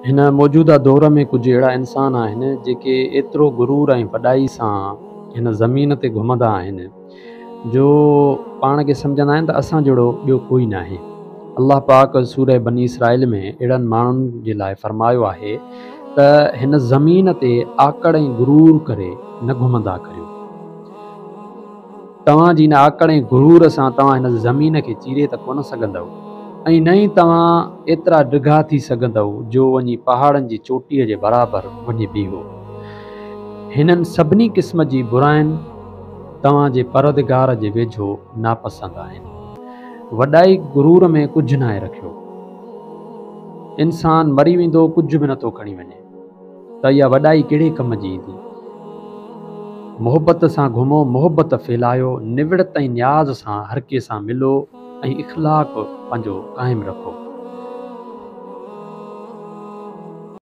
हिन मौजूदा दौर में कुछ अहिड़ा इंसान आहिनि जेके एतिरो गुरूर ऐं वॾाई सां हिन ज़मीन ते घुमंदा आहिनि जो पाण खे सम्झंदा आहिनि त असां जहिड़ो ॿियो कोई न आहे। अलाह पाक सूरह बनी इसराइल में अहिड़नि माण्हुनि जे लाइ फरमायो आहे त हिन ज़मीन ते आकड़ ऐं गुरूर करे न घुमंदा करियो। तव्हांजी हिन आकड़ ऐं गुरूर सां तव्हां हिन ज़मीन खे चीरे त कोन सघंदव ऐं न ई तव्हां एतिरा डिघा थी सघंदव जो वञी पहाड़नि जी चोटीअ जे बराबरि वञी बीहो। हिननि सभिनी क़िस्म जी बुराइनि तव्हांजे परदिगार जे वेझो नापसंद आहिनि। वॾाई गुरूर में कुझु न आहे रखियो। इंसान मरी वेंदो, कुझु बि नथो खणी वञे, त इहा वॾाई कहिड़े कम जी ईंदी। मोहबत सां घुमो, मोहबत फैलायो, निविड़त ऐं न्याज़ सां हर कंहिं सां मिलो ऐं इख़लाक़ पंहिंजो क़ाइमु रखो।